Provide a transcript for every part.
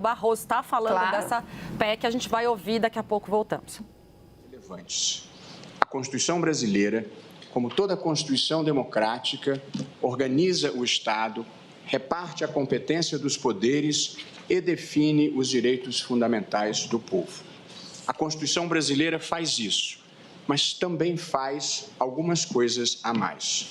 Barroso está falando dessa PEC, a gente vai ouvir, daqui a pouco voltamos. Relevantes. A Constituição brasileira, como toda Constituição democrática, organiza o Estado, reparte a competência dos poderes e define os direitos fundamentais do povo. A Constituição brasileira faz isso, mas também faz algumas coisas a mais.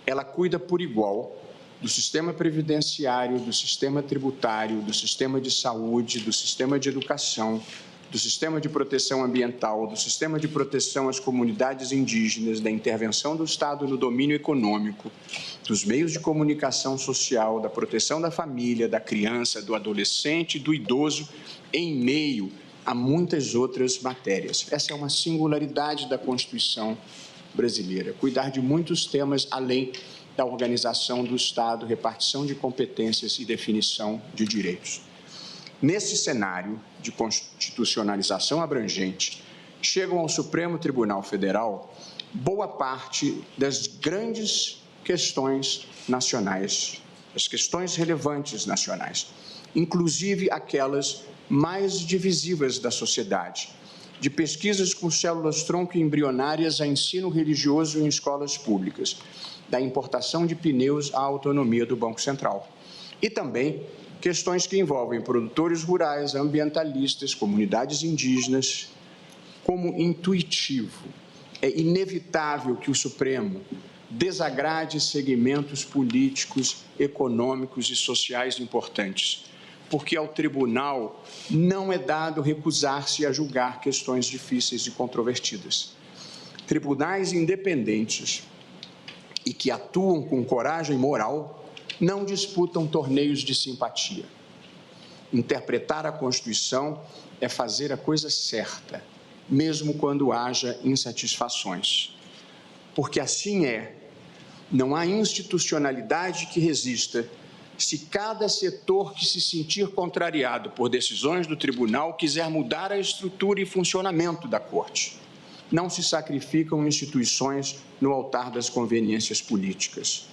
Ela cuida por igual do sistema previdenciário, do sistema tributário, do sistema de saúde, do sistema de educação, do sistema de proteção ambiental, do sistema de proteção às comunidades indígenas, da intervenção do Estado no domínio econômico, dos meios de comunicação social, da proteção da família, da criança, do adolescente e do idoso, em meio a muitas outras matérias. Essa é uma singularidade da Constituição brasileira, cuidar de muitos temas além da organização do Estado, repartição de competências e definição de direitos. Nesse cenário de constitucionalização abrangente, chegam ao Supremo Tribunal Federal boa parte das grandes questões nacionais, as questões relevantes nacionais, inclusive aquelas mais divisivas da sociedade, de pesquisas com células-tronco embrionárias a ensino religioso em escolas públicas, da importação de pneus à autonomia do Banco Central. E também questões que envolvem produtores rurais, ambientalistas, comunidades indígenas. Como intuitivo, é inevitável que o Supremo desagrade segmentos políticos, econômicos e sociais importantes, porque ao tribunal não é dado recusar-se a julgar questões difíceis e controvertidas. Tribunais independentes e que atuam com coragem moral não disputam torneios de simpatia. Interpretar a Constituição é fazer a coisa certa, mesmo quando haja insatisfações. Porque assim é, não há institucionalidade que resista se cada setor que se sentir contrariado por decisões do tribunal quiser mudar a estrutura e funcionamento da Corte. Não se sacrificam instituições no altar das conveniências políticas.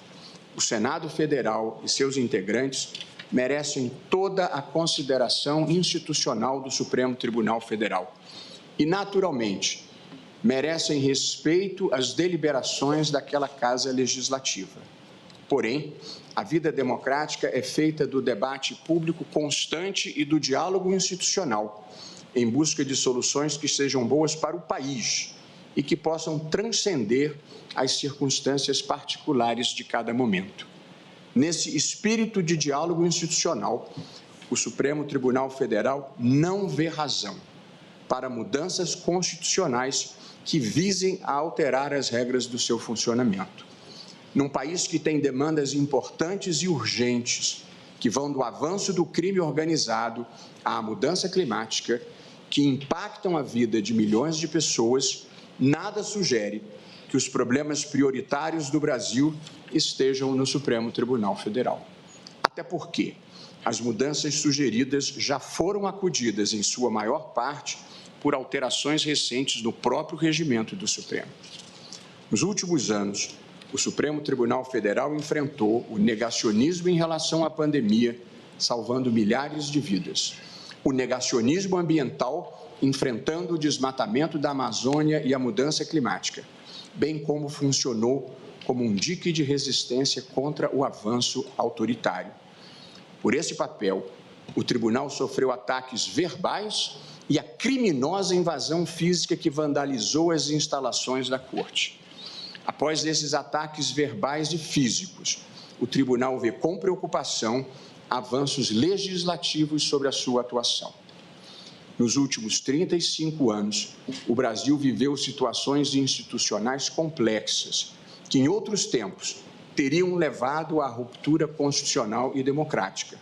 O Senado Federal e seus integrantes merecem toda a consideração institucional do Supremo Tribunal Federal e, naturalmente, merecem respeito às deliberações daquela Casa Legislativa. Porém, a vida democrática é feita do debate público constante e do diálogo institucional, em busca de soluções que sejam boas para o país e que possam transcender as circunstâncias particulares de cada momento. Nesse espírito de diálogo institucional, o Supremo Tribunal Federal não vê razão para mudanças constitucionais que visem a alterar as regras do seu funcionamento. Num país que tem demandas importantes e urgentes, que vão do avanço do crime organizado à mudança climática, que impactam a vida de milhões de pessoas, nada sugere que os problemas prioritários do Brasil estejam no Supremo Tribunal Federal. Até porque as mudanças sugeridas já foram acudidas, em sua maior parte, por alterações recentes no próprio regimento do Supremo. Nos últimos anos, o Supremo Tribunal Federal enfrentou o negacionismo em relação à pandemia, salvando milhares de vidas. O negacionismo ambiental, enfrentando o desmatamento da Amazônia e a mudança climática, bem como funcionou como um dique de resistência contra o avanço autoritário. Por esse papel, o tribunal sofreu ataques verbais e a criminosa invasão física que vandalizou as instalações da Corte. Após esses ataques verbais e físicos, o tribunal vê com preocupação avanços legislativos sobre a sua atuação. Nos últimos 35 anos, o Brasil viveu situações institucionais complexas, que em outros tempos teriam levado à ruptura constitucional e democrática.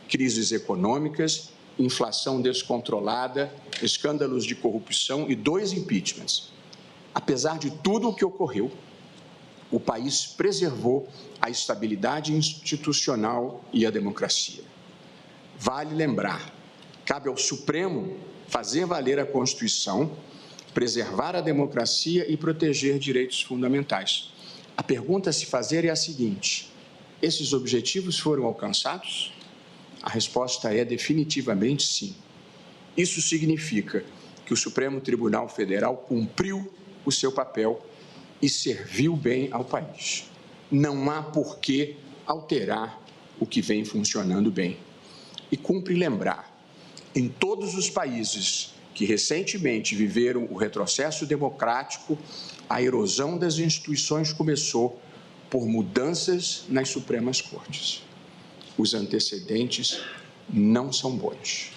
Crises econômicas, inflação descontrolada, escândalos de corrupção e 2 impeachments. Apesar de tudo o que ocorreu, o país preservou a estabilidade institucional e a democracia. Vale lembrar, cabe ao Supremo fazer valer a Constituição, preservar a democracia e proteger direitos fundamentais. A pergunta a se fazer é a seguinte: esses objetivos foram alcançados? A resposta é definitivamente sim. Isso significa que o Supremo Tribunal Federal cumpriu o seu papel e serviu bem ao país. Não há por que alterar o que vem funcionando bem. E cumpre lembrar, em todos os países que recentemente viveram o retrocesso democrático, a erosão das instituições começou por mudanças nas Supremas Cortes. Os antecedentes não são bons.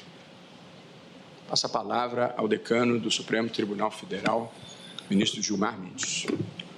Passo a palavra ao decano do Supremo Tribunal Federal, ministro Gilmar Mendes.